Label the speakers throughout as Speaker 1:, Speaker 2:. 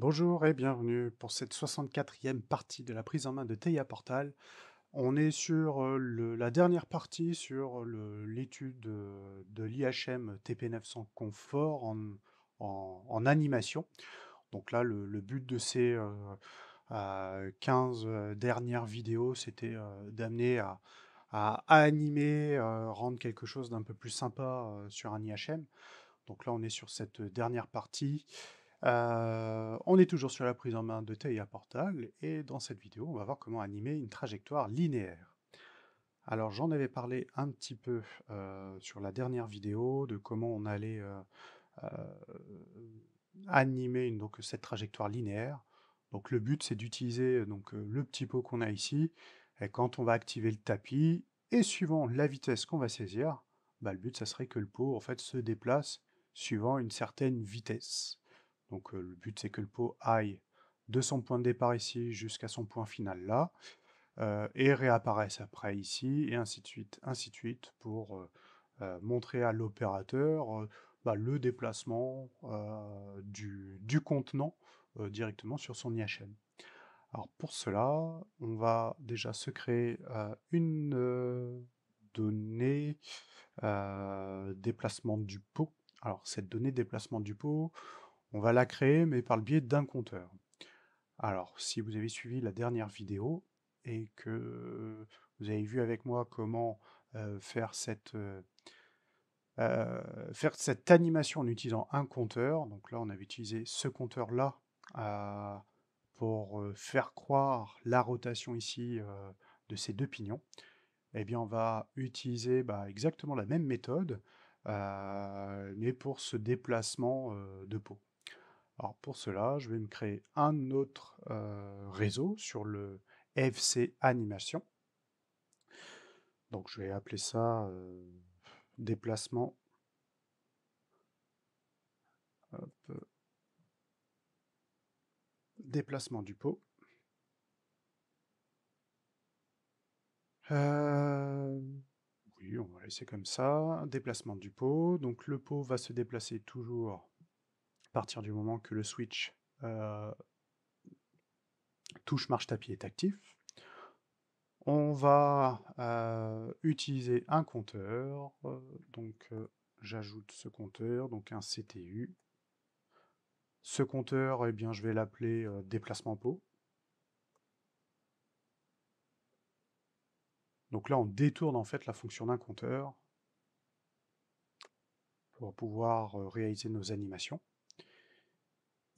Speaker 1: Bonjour et bienvenue pour cette 64e partie de la prise en main de TIA Portal. On est sur la dernière partie sur l'étude de l'IHM TP900 Confort en animation. Donc là, le but de ces 15 dernières vidéos, c'était d'amener à animer, rendre quelque chose d'un peu plus sympa sur un IHM. Donc là, on est sur cette dernière partie. On est toujours sur la prise en main de TIA Portal et dans cette vidéo, on va voir comment animer une trajectoire linéaire. Alors j'en avais parlé un petit peu sur la dernière vidéo de comment on allait euh, animer donc, cette trajectoire linéaire. Donc le but c'est d'utiliser le petit pot qu'on a ici et quand on va activer le tapis et suivant la vitesse qu'on va saisir, le but ça serait que le pot en fait se déplace suivant une certaine vitesse. Donc le but c'est que le pot aille de son point de départ ici jusqu'à son point final là, et réapparaisse après ici, et ainsi de suite pour montrer à l'opérateur le déplacement du contenant directement sur son IHM. Alors pour cela, on va déjà se créer une donnée déplacement du pot. Alors cette donnée déplacement du pot, on va la créer mais par le biais d'un compteur. Alors, si vous avez suivi la dernière vidéo et que vous avez vu avec moi comment faire cette animation en utilisant un compteur, donc là on avait utilisé ce compteur-là euh, pour faire croire la rotation ici de ces deux pignons, eh bien on va utiliser exactement la même méthode, mais pour ce déplacement de peau. Alors pour cela, je vais me créer un autre réseau sur le FC Animation. Donc je vais appeler ça déplacement, hop, déplacement du pot. Euh, oui, on va laisser comme ça. Déplacement du pot. Donc le pot va se déplacer toujours à partir du moment que le switch touche marche tapis est actif. On va utiliser un compteur, j'ajoute ce compteur, donc un CTU. Ce compteur, eh bien, je vais l'appeler déplacement pot. Donc là, on détourne en fait la fonction d'un compteur pour pouvoir réaliser nos animations.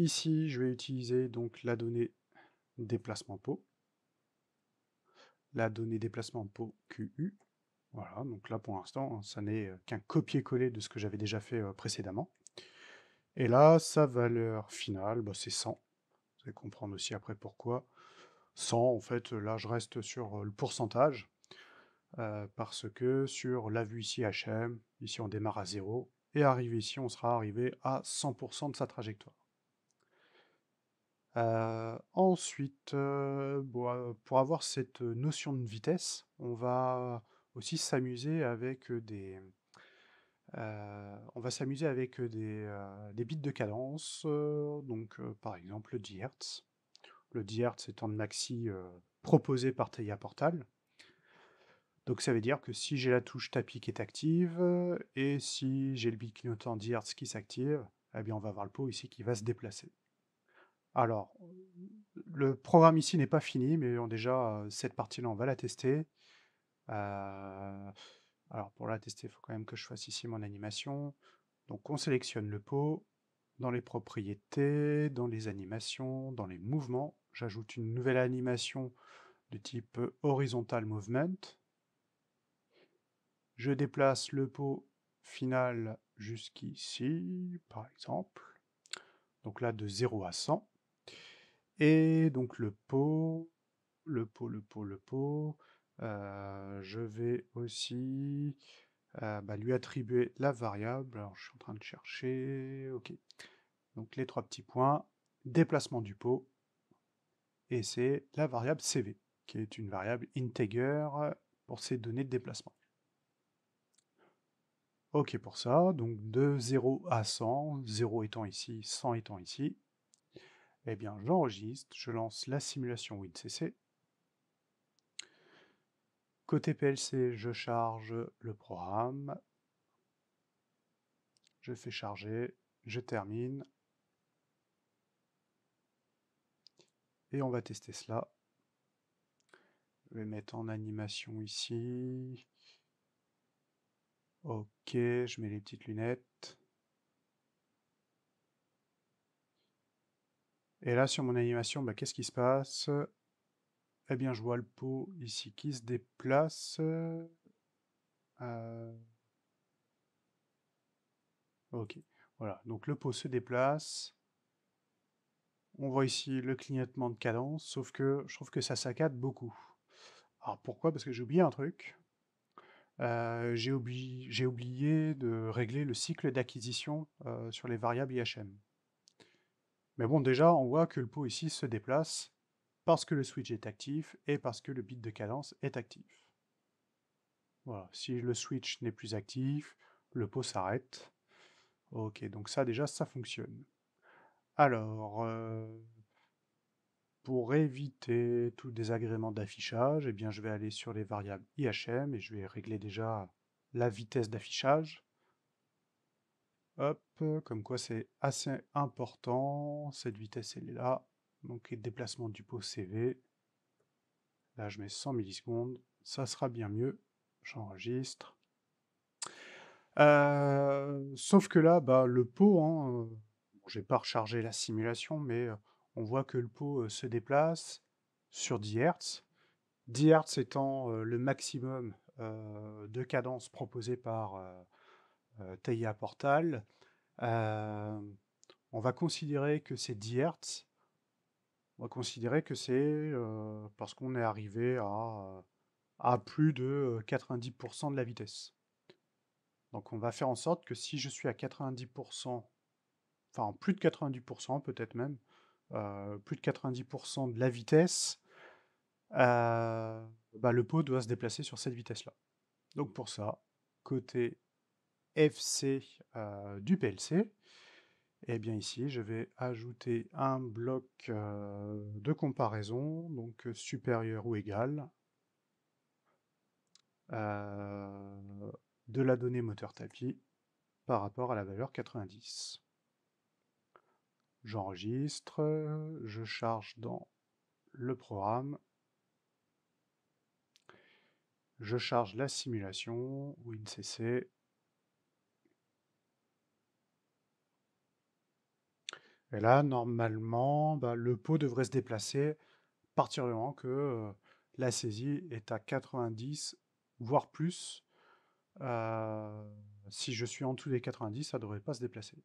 Speaker 1: Ici, je vais utiliser donc la donnée déplacement pot, la donnée déplacement pot QU. Voilà, donc là pour l'instant, ça n'est qu'un copier-coller de ce que j'avais déjà fait précédemment. Et là, sa valeur finale, c'est 100. Vous allez comprendre aussi après pourquoi. 100, en fait, là, je reste sur le pourcentage, parce que sur la vue ici HM, ici on démarre à 0, et arrivé ici, on sera arrivé à 100% de sa trajectoire. Ensuite, pour avoir cette notion de vitesse, on va aussi s'amuser avec des bits de cadence, par exemple le dHz. Le dHz étant le maxi proposé par TIA Portal. Donc ça veut dire que si j'ai la touche tapis qui est active, et si j'ai le bit clignotant dHz qui s'active, eh bien on va avoir le pot ici qui va se déplacer. Alors, le programme ici n'est pas fini, mais déjà, cette partie-là, on va la tester. Alors pour la tester, il faut quand même que je fasse ici mon animation. Donc on sélectionne le pot, dans les propriétés, dans les animations, dans les mouvements, j'ajoute une nouvelle animation de type horizontal movement. Je déplace le pot final jusqu'ici, par exemple. Donc là, de 0 à 100. Et donc le pot, je vais aussi lui attribuer la variable. Alors je suis en train de chercher, ok. Donc les trois petits points, déplacement du pot, et c'est la variable CV, qui est une variable integer pour ces données de déplacement. Ok pour ça, donc de 0 à 100, 0 étant ici, 100 étant ici. Eh bien, j'enregistre, je lance la simulation WinCC. Côté PLC, je charge le programme. Je fais charger, je termine. Et on va tester cela. Je vais mettre en animation ici. Ok, je mets les petites lunettes. Et là, sur mon animation, bah, qu'est-ce qui se passe? Eh bien, je vois le pot ici qui se déplace. Ok, voilà. Donc le pot se déplace. On voit ici le clignotement de cadence, sauf que je trouve que ça saccade beaucoup. Alors pourquoi? Parce que j'ai oublié un truc. J'ai oublié de régler le cycle d'acquisition sur les variables IHM. Mais bon, déjà, on voit que le pot ici se déplace parce que le switch est actif et parce que le bit de cadence est actif. Voilà, si le switch n'est plus actif, le pot s'arrête. Ok, donc ça déjà, ça fonctionne. Alors, pour éviter tout désagrément d'affichage, eh bien, je vais aller sur les variables IHM et je vais régler déjà la vitesse d'affichage. Hop, comme quoi c'est assez important. Cette vitesse, elle est là. Donc, le déplacement du pot CV. Là, je mets 100 millisecondes. Ça sera bien mieux. J'enregistre. Sauf que là, bah, le pot, hein, bon, j'ai pas rechargé la simulation, mais on voit que le pot se déplace sur 10 Hz. 10 Hz étant le maximum de cadence proposé par TIA Portal. On va considérer que c'est 10 Hz. On va considérer que c'est parce qu'on est arrivé à plus de 90% de la vitesse. Donc on va faire en sorte que si je suis à 90%, enfin plus de 90% peut-être même, plus de 90% de la vitesse, bah, le pot doit se déplacer sur cette vitesse-là. Donc pour ça, côté FC du PLC, et bien ici je vais ajouter un bloc de comparaison, donc supérieur ou égal, de la donnée moteur tapis par rapport à la valeur 90. J'enregistre, je charge dans le programme, je charge la simulation, WinCC, et là, normalement, bah, le pot devrait se déplacer à partir du moment que la saisie est à 90, voire plus. Si je suis en dessous des 90, ça ne devrait pas se déplacer.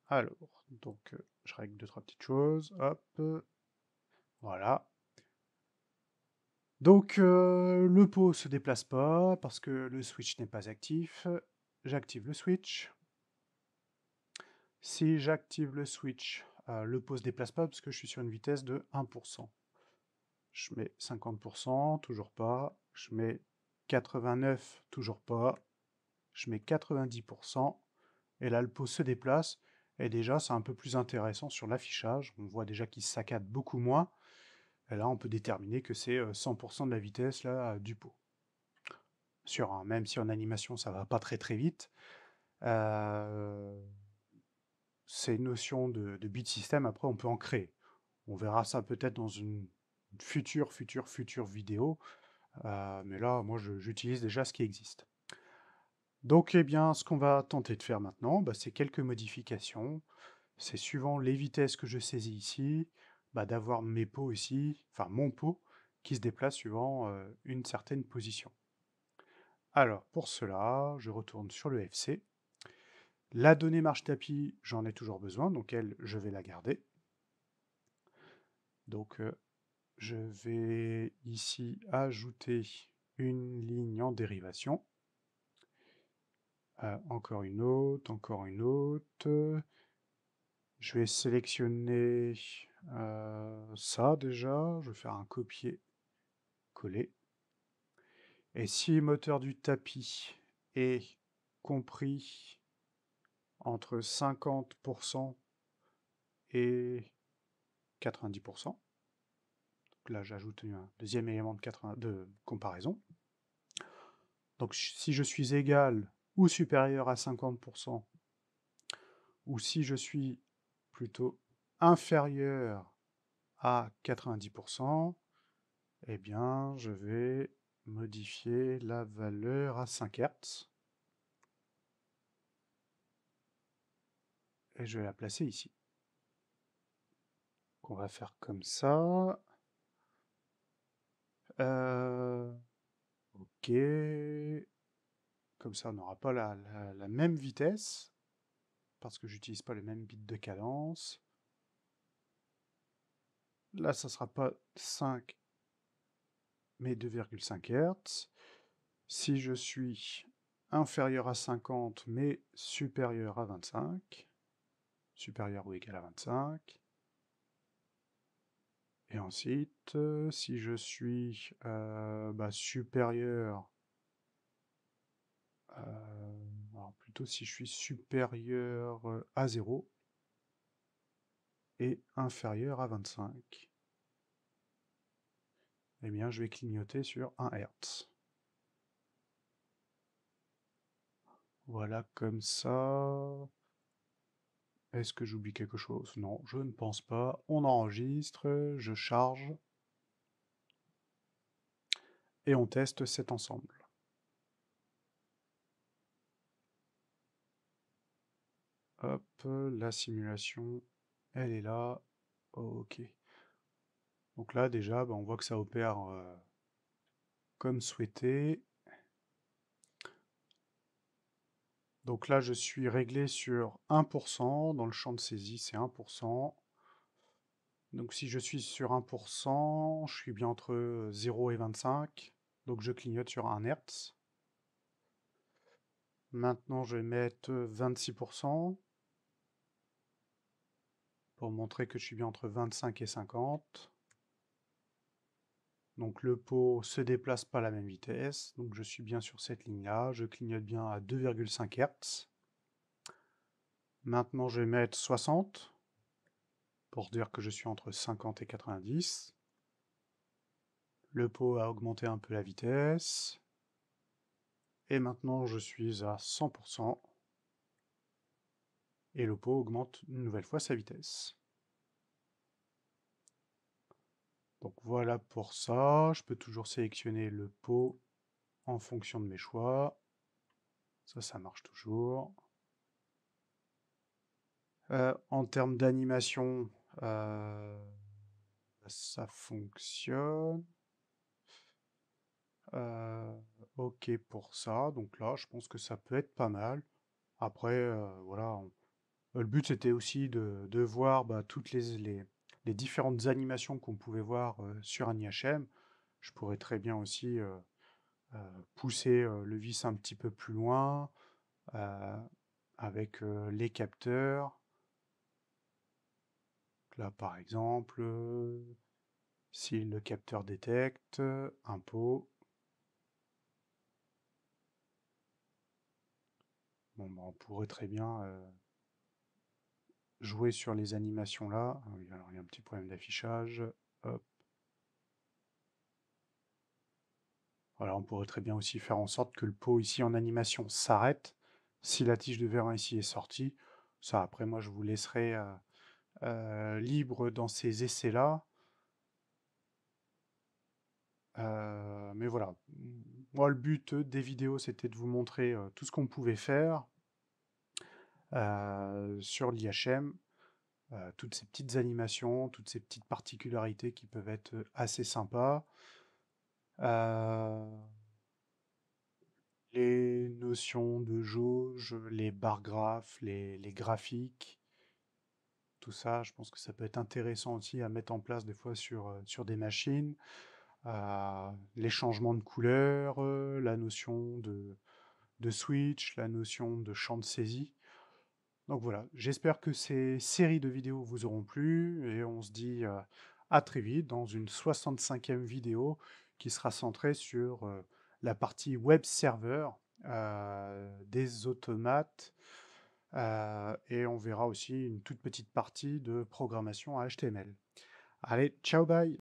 Speaker 1: Alors, donc, je règle deux, trois petites choses. Hop, voilà. Donc, le pot se déplace pas parce que le switch n'est pas actif. J'active le switch. Si j'active le switch, le pot se déplace pas parce que je suis sur une vitesse de 1%. Je mets 50%, toujours pas. Je mets 89, toujours pas. Je mets 90%. Et là, le pot se déplace. Et déjà, c'est un peu plus intéressant sur l'affichage. On voit déjà qu'il saccade beaucoup moins. Et là, on peut déterminer que c'est 100% de la vitesse là, du pot. Sûr, hein, même si en animation, ça va pas très très vite. Ces notions de bit system, après, on peut en créer. On verra ça peut-être dans une future vidéo. Mais là, moi, j'utilise déjà ce qui existe. Donc, eh bien, ce qu'on va tenter de faire maintenant, bah, c'est quelques modifications. C'est suivant les vitesses que je saisis ici, bah, d'avoir mes pots ici, enfin mon pot, qui se déplace suivant une certaine position. Alors, pour cela, je retourne sur le FC. La donnée marche tapis, j'en ai toujours besoin, donc elle, je vais la garder. Donc, je vais ici ajouter une ligne en dérivation. Encore une autre, encore une autre. Je vais sélectionner ça déjà. Je vais faire un copier-coller. Et si le moteur du tapis est compris entre 50% et 90%. Donc là, j'ajoute un deuxième élément de comparaison. Donc si je suis égal ou supérieur à 50%, ou si je suis plutôt inférieur à 90%, eh bien, je vais modifier la valeur à 5 Hz. Et je vais la placer ici. On va faire comme ça. Ok. Comme ça, on n'aura pas la même vitesse, parce que j'utilise pas les mêmes bits de cadence. Là, ça sera pas 5, mais 2,5 Hz. Si je suis inférieur à 50, mais supérieur à 25, supérieur ou égal à 25, et ensuite, si je suis supérieur, alors plutôt si je suis supérieur à 0 et inférieur à 25, eh bien je vais clignoter sur 1 Hz. Voilà comme ça. Est-ce que j'oublie quelque chose? Non, je ne pense pas. On enregistre, je charge, et on teste cet ensemble. Hop, la simulation, elle est là. Ok. Donc là, déjà, on voit que ça opère comme souhaité. Donc là, je suis réglé sur 1%. Dans le champ de saisie, c'est 1%. Donc si je suis sur 1%, je suis bien entre 0 et 25. Donc je clignote sur 1 Hz. Maintenant, je vais mettre 26% pour montrer que je suis bien entre 25 et 50. Donc le pot se déplace pas à la même vitesse. Donc je suis bien sur cette ligne-là. Je clignote bien à 2,5 Hz. Maintenant, je vais mettre 60 pour dire que je suis entre 50 et 90. Le pot a augmenté un peu la vitesse. Et maintenant, je suis à 100%. Et le pot augmente une nouvelle fois sa vitesse. Donc voilà pour ça. Je peux toujours sélectionner le pot en fonction de mes choix. Ça marche toujours. En termes d'animation, ça fonctionne. Ok pour ça. Donc là, je pense que ça peut être pas mal. Après, voilà. Le but, c'était aussi de voir toutes les différentes animations qu'on pouvait voir sur un IHM. Je pourrais très bien aussi pousser le vis un petit peu plus loin avec les capteurs. Là, par exemple, si le capteur détecte un pot, on pourrait très bien jouer sur les animations là. Ah oui, alors il y a un petit problème d'affichage. Hop. Voilà, on pourrait très bien aussi faire en sorte que le pot ici en animation s'arrête si la tige de vérin ici est sortie. Ça, après, moi, je vous laisserai libre dans ces essais-là. Mais voilà, moi, le but des vidéos, c'était de vous montrer tout ce qu'on pouvait faire sur l'IHM, toutes ces petites animations, toutes ces petites particularités qui peuvent être assez sympas. Les notions de jauge, les barres graphes, les graphiques, tout ça, je pense que ça peut être intéressant aussi à mettre en place des fois sur des machines. Les changements de couleur, la notion de switch, la notion de champ de saisie. Donc voilà, j'espère que ces séries de vidéos vous auront plu et on se dit à très vite dans une 65e vidéo qui sera centrée sur la partie web server des automates et on verra aussi une toute petite partie de programmation HTML. Allez, ciao, bye!